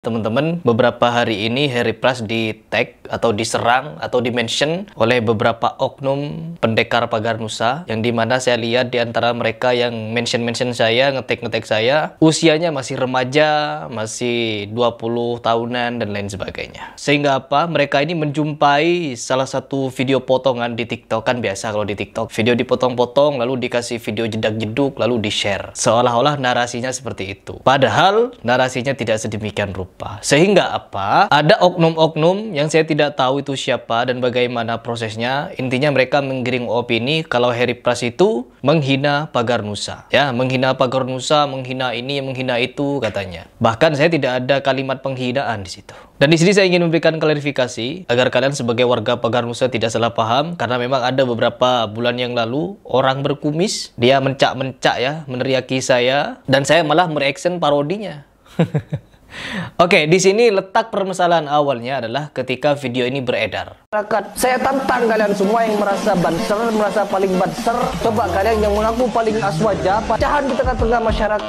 Teman-teman, beberapa hari ini Harry Pras di tag atau diserang atau di-mention oleh beberapa oknum pendekar pagar Nusa, yang dimana saya lihat di antara mereka yang mention saya, ngetek saya, usianya masih remaja, masih 20 tahunan dan lain sebagainya. Sehingga apa? Mereka ini menjumpai salah satu video potongan di TikTok. Kan biasa kalau di TikTok, video dipotong-potong lalu dikasih video jedak-jeduk lalu di-share. Seolah-olah narasinya seperti itu. Padahal narasinya tidak sedemikian rupa. Sehingga apa? Ada oknum-oknum yang saya tidak tahu itu siapa dan bagaimana prosesnya. Intinya mereka menggiring opini kalau Harry Pras itu menghina pagar Nusa. Ya, menghina pagar Nusa, menghina ini, menghina itu katanya. Bahkan saya tidak ada kalimat penghinaan di situ. Dan di sini saya ingin memberikan klarifikasi agar kalian sebagai warga pagar Nusa tidak salah paham, karena memang ada beberapa bulan yang lalu orang berkumis dia mencak-mencak ya, meneriaki saya, dan saya malah mereaction parodinya. Oke, di sini letak permasalahan awalnya adalah ketika video ini beredar. Saya tantang kalian semua yang merasa banser, merasa paling banser. Coba kalian yang mengaku paling aswaja, pecahan di tengah-tengah masyarakat.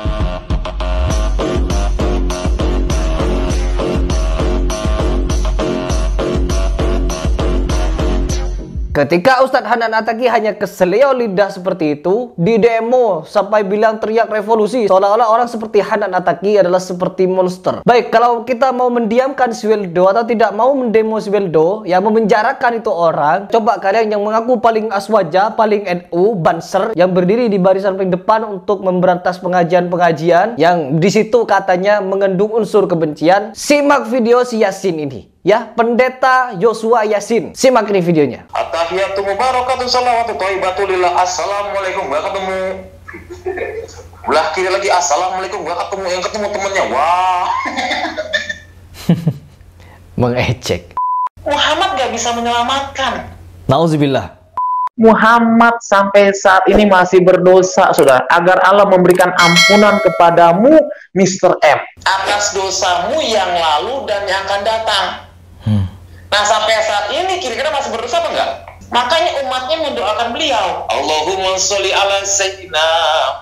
Ketika Ustadz Hanan Attaqi hanya keseleo lidah seperti itu, di demo sampai bilang teriak revolusi, seolah-olah orang seperti Hanan Attaqi adalah seperti monster. Baik, kalau kita mau mendiamkan Sweldo atau tidak mau mendemo Sweldo, yang memenjarakan itu orang, coba kalian yang mengaku paling aswaja, paling NU, banser, yang berdiri di barisan paling depan untuk memberantas pengajian-pengajian, yang di situ katanya mengandung unsur kebencian, simak video si Yasin ini. Ya, pendeta Yosua Yasin. Simak ini videonya. At-tahiyatu mubarakatuh salawatu thayyibatulillah. Assalamualaikum, gak ketemu. Belah kiri lagi, assalamualaikum, gak ketemu. Yang ketemu temennya, wah. Mengecek. Muhammad gak bisa menyelamatkan. Nauzubillah. Muhammad sampai saat ini masih berdosa, saudara. Agar Allah memberikan ampunan kepadamu, Mr. M. Atas dosamu yang lalu dan yang akan datang. Nah, sampai saat ini kira-kira masih berdosa apa enggak? Makanya umatnya mendoakan beliau. Allahumma sholli ala sayyidina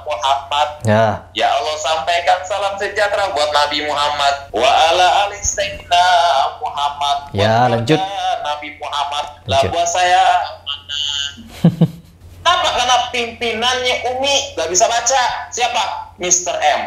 Muhammad. Ya Allah, sampaikan salam sejahtera buat Nabi Muhammad. Wa ala ali sayyidina Muhammad. Ya, lanjut. Nabi Muhammad. Lah buat saya mana? Kenapa? Karena pimpinannya Umi gak bisa baca. Siapa? Mr. M.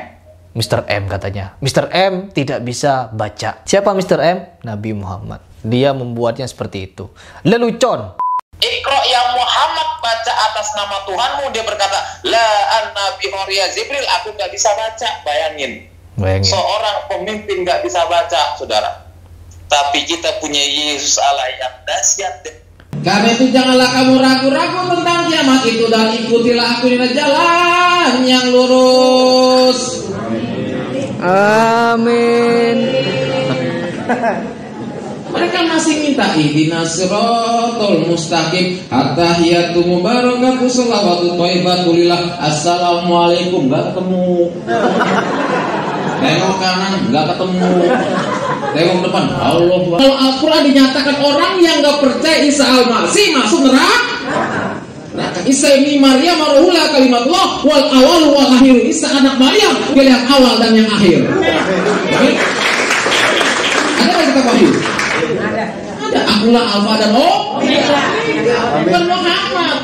Mr. M katanya. Mr. M tidak bisa baca. Siapa Mr. M? Nabi Muhammad. Dia membuatnya seperti itu. Lelucon. Iqra ya Muhammad, baca atas nama Tuhanmu. Dia berkata, la an-nabi Horia Jibril, aku gak bisa baca. Bayangin. Seorang pemimpin gak bisa baca, saudara. Tapi kita punya Yesus Allah yang dahsyat. Karena itu janganlah kamu ragu-ragu tentang kiamat itu, dan ikutilah aku di jalan yang lurus. Amin. Mereka masih minta ihdinas siratal mustaqim, at-tahiyatu mubarakatuh salawatu thayyibatulillah. Assalamualaikum, gak ketemu. Tengok kanan, gak ketemu. Tengok depan, Allah. Kalau Al-Quran dinyatakan orang yang gak percaya Isa Al-Masih masuk neraka. Isa ini Maryam maruhula kalimatullah wal awal wal akhir. Isa anak Maryam, dia yang awal dan yang akhir. Ada nggak kita wahyu? Ada. Akulah Alfa dan Omega. Bukan Muhammad.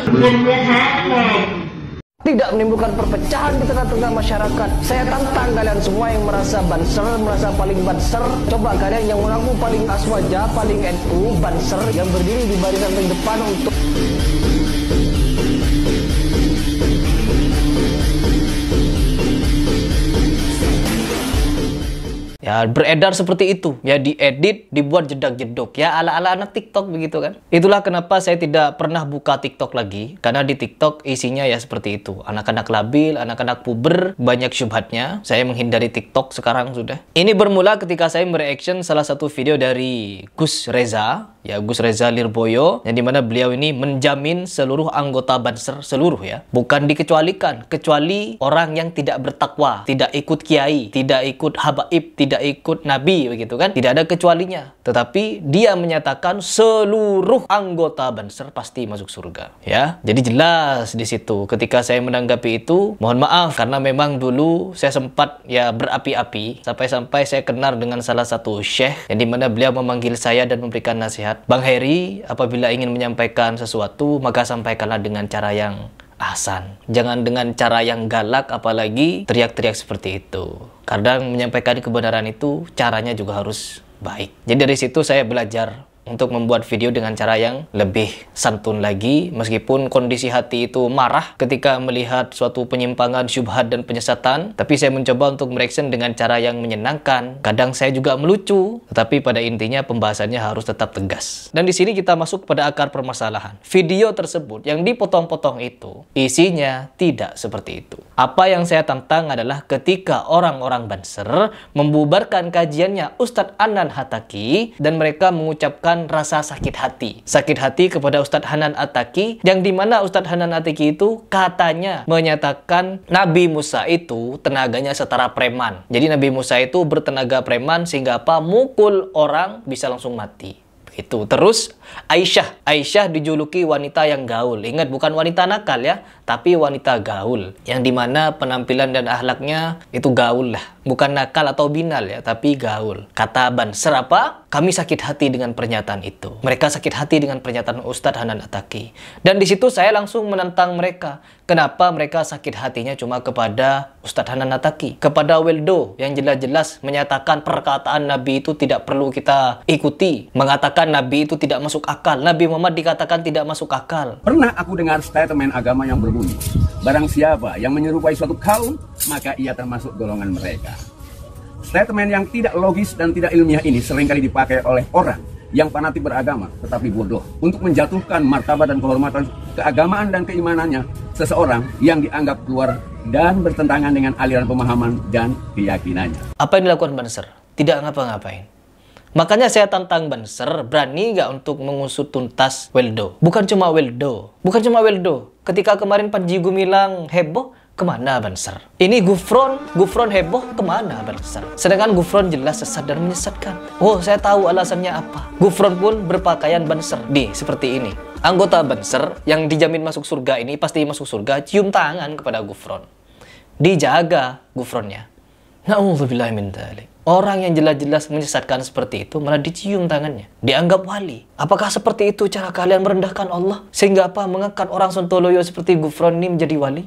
Tidak menimbulkan perpecahan di tengah-tengah masyarakat. Saya tantang kalian semua yang merasa banser, merasa paling banser. Coba kalian yang mengaku paling aswaja, paling NU, banser, yang berdiri di barisan paling depan untuk ya, beredar seperti itu. Ya, diedit, dibuat jedak-jeduk. Ya, ala-ala anak TikTok begitu kan. Itulah kenapa saya tidak pernah buka TikTok lagi. Karena di TikTok isinya ya seperti itu. Anak-anak labil, anak-anak puber, banyak syubhatnya. Saya menghindari TikTok sekarang sudah. Ini bermula ketika saya mereaction salah satu video dari Gus Reza ya Gus Reza Lirboyo, yang dimana beliau ini menjamin seluruh anggota Banser, seluruh ya, bukan dikecualikan, kecuali orang yang tidak bertakwa, tidak ikut kiai, tidak ikut habaib, tidak ikut nabi, begitu kan, tidak ada kecualinya. Tetapi dia menyatakan seluruh anggota Banser pasti masuk surga, ya. Jadi jelas di situ. Ketika saya menanggapi itu, mohon maaf karena memang dulu saya sempat ya berapi-api, sampai-sampai saya kenal dengan salah satu syekh, yang dimana beliau memanggil saya dan memberikan nasihat. Bang Heri, apabila ingin menyampaikan sesuatu, maka sampaikanlah dengan cara yang ahsan. Jangan dengan cara yang galak, apalagi teriak-teriak seperti itu. Kadang menyampaikan kebenaran itu, caranya juga harus baik. Jadi dari situ saya belajar untuk membuat video dengan cara yang lebih santun lagi, meskipun kondisi hati itu marah ketika melihat suatu penyimpangan, syubhat dan penyesatan, tapi saya mencoba untuk mereaction dengan cara yang menyenangkan. Kadang saya juga melucu, tetapi pada intinya pembahasannya harus tetap tegas. Dan di sini kita masuk pada akar permasalahan. Video tersebut yang dipotong-potong itu isinya tidak seperti itu. Apa yang saya tantang adalah ketika orang-orang Banser membubarkan kajiannya Ustadz Hanan Attaqi dan mereka mengucapkan rasa sakit hati kepada Ustadz Hanan Attaqi, yang dimana Ustadz Hanan Attaqi itu katanya menyatakan Nabi Musa itu tenaganya setara preman. Jadi Nabi Musa itu bertenaga preman sehingga apa, mukul orang bisa langsung mati. Itu terus Aisyah dijuluki wanita yang gaul. Ingat, bukan wanita nakal ya, tapi wanita gaul, yang dimana penampilan dan akhlaknya itu gaul lah, bukan nakal atau binal ya, tapi gaul. Kata Banser apa? Kami sakit hati dengan pernyataan itu. Mereka sakit hati dengan pernyataan Ustadz Hanan Attaqi. Dan di situ saya langsung menentang mereka. Kenapa mereka sakit hatinya cuma kepada Ustadz Hanan Attaqi, kepada Weldo yang jelas-jelas menyatakan perkataan Nabi itu tidak perlu kita ikuti, mengatakan Nabi itu tidak masuk akal. Nabi Muhammad dikatakan tidak masuk akal. Pernah aku dengar statement agama yang berbunyi, barang siapa yang menyerupai suatu kaum, maka ia termasuk golongan mereka. Statement yang tidak logis dan tidak ilmiah ini seringkali dipakai oleh orang yang fanatik beragama tetapi bodoh untuk menjatuhkan martabat dan kehormatan keagamaan dan keimanannya seseorang yang dianggap keluar dan bertentangan dengan aliran pemahaman dan keyakinannya. Apa yang dilakukan Banser? Tidak ngapa-ngapain. Makanya saya tantang Banser, berani nggak untuk mengusut tuntas Weldo? Bukan cuma Weldo. Ketika kemarin Panji Gumilang heboh, kemana Banser? Ini Gufron heboh, kemana Banser? Sedangkan Gufron jelas sesat dan menyesatkan. Oh, saya tahu alasannya apa. Gufron pun berpakaian Banser. Seperti ini. Anggota Banser yang dijamin masuk surga ini pasti masuk surga, cium tangan kepada Gufron. Dijaga Gufronnya. Na'udzubillahi min dzalik. Orang yang jelas-jelas menyesatkan seperti itu malah dicium tangannya, dianggap wali. Apakah seperti itu cara kalian merendahkan Allah? Sehingga apa, mengangkat orang Sontoloyo seperti Gufron ini menjadi wali?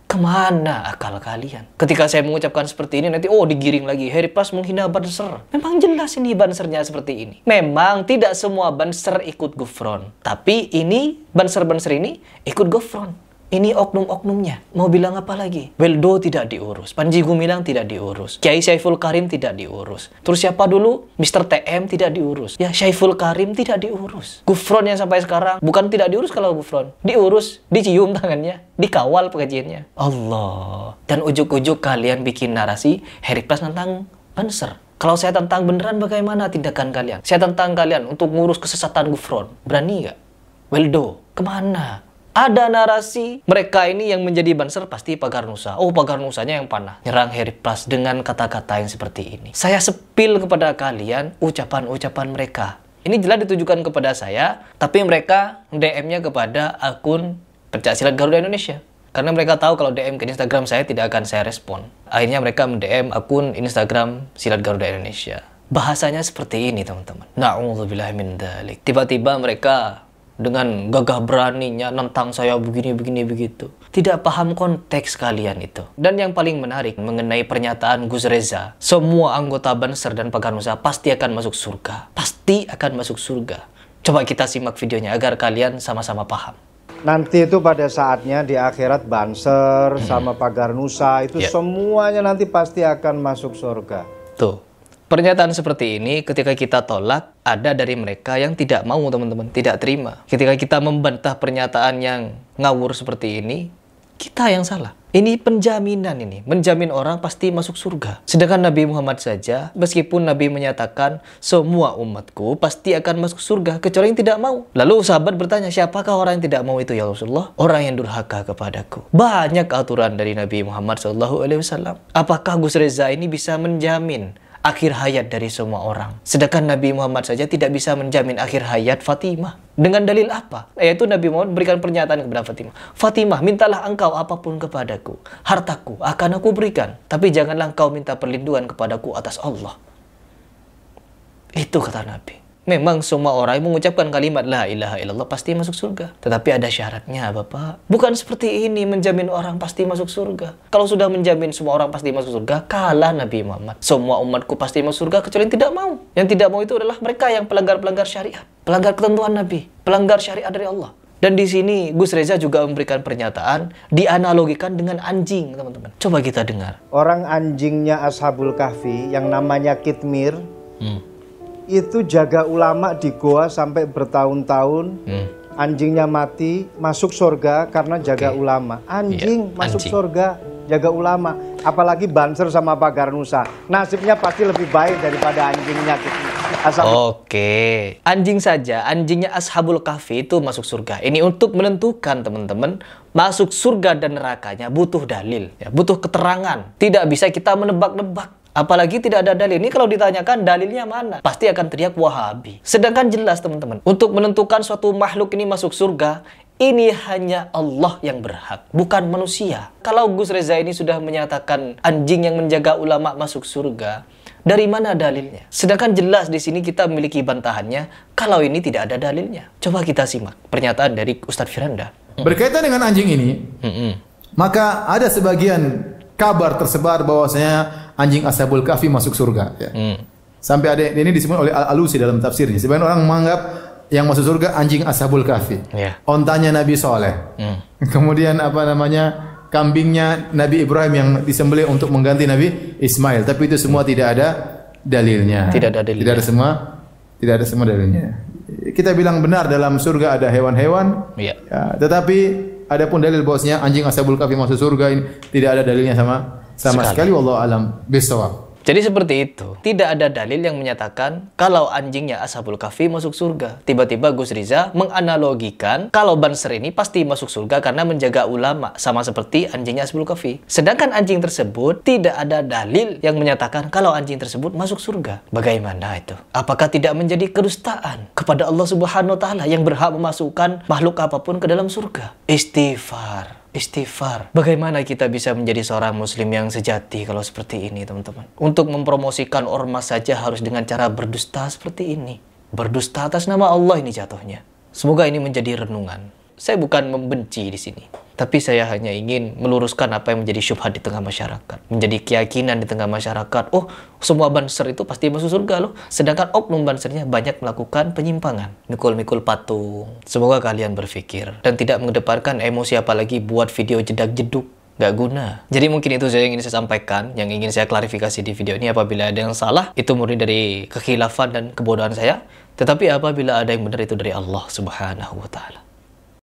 Kemana akal kalian? Ketika saya mengucapkan seperti ini, nanti digiring lagi. Heri Pras menghina Banser. Memang jelas ini Bansernya seperti ini. Memang tidak semua Banser ikut Gufron, tapi ini Banser-Banser ini ikut Gufron. Ini oknum-oknumnya. Mau bilang apa lagi? Weldo tidak diurus. Panji Gumilang tidak diurus. Kiai Syaiful Karim tidak diurus. Terus siapa dulu? Mr. TM tidak diurus. Ya, Syaiful Karim tidak diurus. Gufron yang sampai sekarang bukan tidak diurus. Kalau Gufron diurus, dicium tangannya, dikawal pengajiannya. Allah. Dan ujuk-ujuk kalian bikin narasi Heri Pras tentang Banser. Kalau saya tentang beneran, bagaimana tindakan kalian? Saya tentang kalian untuk ngurus kesesatan Gufron. Berani nggak? Weldo, kemana? Ada narasi mereka ini yang menjadi Banser pasti pagar Nusa. Oh, pagar Nusanya yang panah. Nyerang Heri Pras dengan kata-kata yang seperti ini. Saya sepil kepada kalian ucapan-ucapan mereka. Ini jelas ditujukan kepada saya, tapi mereka DM-nya kepada akun Pencaksilat Garuda Indonesia. Karena mereka tahu kalau DM ke Instagram saya tidak akan saya respon. Akhirnya mereka mendm akun Instagram Silat Garuda Indonesia. Bahasanya seperti ini, teman-teman. Na'udzubillahi min dzalik. Tiba-tiba mereka dengan gagah beraninya nentang saya begini begitu. Tidak paham konteks kalian itu. Dan yang paling menarik mengenai pernyataan Gus Reza, semua anggota Banser dan Pagar Nusa pasti akan masuk surga. Pasti akan masuk surga. Coba kita simak videonya agar kalian sama-sama paham. Nanti itu pada saatnya di akhirat Banser sama Pagar Nusa itu semuanya nanti pasti akan masuk surga. Tuh. Pernyataan seperti ini ketika kita tolak, ada dari mereka yang tidak mau, teman-teman, tidak terima. Ketika kita membantah pernyataan yang ngawur seperti ini, Kita yang salah. Ini penjaminan ini. Menjamin orang pasti masuk surga. Sedangkan Nabi Muhammad saja, meskipun Nabi menyatakan semua umatku pasti akan masuk surga, kecuali yang tidak mau. Lalu sahabat bertanya, siapakah orang yang tidak mau itu ya Rasulullah? Orang yang durhaka kepadaku. Banyak aturan dari Nabi Muhammad SAW. Apakah Gus Reza ini bisa menjamin akhir hayat dari semua orang? Sedangkan Nabi Muhammad saja tidak bisa menjamin akhir hayat Fatimah. Dengan dalil apa? Yaitu Nabi Muhammad berikan pernyataan kepada Fatimah. Fatimah, mintalah engkau apapun kepadaku. Hartaku akan aku berikan. Tapi janganlah engkau minta perlindungan kepadaku atas Allah. Itu kata Nabi. Memang semua orang yang mengucapkan kalimat la ilaha illallah pasti masuk surga. Tetapi ada syaratnya, Bapak. Bukan seperti ini menjamin orang pasti masuk surga. Kalau sudah menjamin semua orang pasti masuk surga, kalah Nabi Muhammad. Semua umatku pasti masuk surga kecuali yang tidak mau. Yang tidak mau itu adalah mereka yang pelanggar-pelanggar syariat, pelanggar ketentuan Nabi, pelanggar syariat dari Allah. Dan di sini Gus Reza juga memberikan pernyataan dianalogikan dengan anjing, teman-teman. Coba kita dengar. Orang anjingnya Ashabul Kahfi yang namanya Kitmir, itu jaga ulama di goa sampai bertahun-tahun. Anjingnya mati, masuk surga karena jaga ulama. Anjing masuk surga, jaga ulama. Apalagi Banser sama Pagar Nusa. Nasibnya pasti lebih baik daripada anjingnya Anjing saja, anjingnya Ashabul Kahfi itu masuk surga. Ini untuk menentukan, teman-teman, masuk surga dan nerakanya butuh dalil, ya, butuh keterangan. Tidak bisa kita menebak-nebak. Apalagi tidak ada dalil. Ini kalau ditanyakan dalilnya mana, pasti akan teriak Wahabi. Sedangkan jelas, teman-teman, untuk menentukan suatu makhluk ini masuk surga, ini hanya Allah yang berhak, bukan manusia. Kalau Gus Reza ini sudah menyatakan anjing yang menjaga ulama masuk surga, dari mana dalilnya? Sedangkan jelas di sini kita memiliki bantahannya kalau ini tidak ada dalilnya. Coba kita simak pernyataan dari Ustadz Firanda. Berkaitan dengan anjing ini, maka ada sebagian kabar tersebar bahwasanya anjing Ashabul Kahfi masuk surga. Ya. Sampai ada ini disebut oleh Al-Alusi dalam tafsirnya. Sebagian orang menganggap yang masuk surga anjing Ashabul Kahfi. Ontanya Nabi Soleh. Kemudian kambingnya Nabi Ibrahim yang disembelih untuk mengganti Nabi Ismail. Tapi itu semua tidak ada dalilnya. Tidak ada semua dalilnya. Kita bilang benar dalam surga ada hewan-hewan. Ya, tetapi adapun dalil bahwasanya anjing Ashabul Kahfi masuk surga ini tidak ada dalilnya sama sekali. Wallahu alam bisawab. Jadi seperti itu. Tidak ada dalil yang menyatakan kalau anjingnya Ashabul Kahfi masuk surga. Tiba-tiba Gus Riza menganalogikan kalau Banser ini pasti masuk surga karena menjaga ulama, sama seperti anjingnya Ashabul Kahfi. Sedangkan anjing tersebut tidak ada dalil yang menyatakan kalau anjing tersebut masuk surga. Bagaimana itu? Apakah tidak menjadi kedustaan kepada Allah Subhanahu wa taala yang berhak memasukkan makhluk apapun ke dalam surga? Istighfar. Bagaimana kita bisa menjadi seorang muslim yang sejati kalau seperti ini, teman-teman? Untuk mempromosikan ormas saja harus dengan cara berdusta seperti ini. Berdusta atas nama Allah ini jatuhnya. Semoga ini menjadi renungan. Saya bukan membenci di sini, tapi saya hanya ingin meluruskan apa yang menjadi syubhat di tengah masyarakat, menjadi keyakinan di tengah masyarakat. Oh, semua Banser itu pasti masuk surga loh. Sedangkan oknum Bansernya banyak melakukan penyimpangan, mikul-mikul patung. Semoga kalian berpikir dan tidak mengedepankan emosi, apalagi buat video jedak-jeduk. Gak guna. Jadi mungkin itu yang ingin saya sampaikan, yang ingin saya klarifikasi di video ini. Apabila ada yang salah, itu murni dari kekhilafan dan kebodohan saya. Tetapi apabila ada yang benar, itu dari Allah Subhanahu wa ta'ala.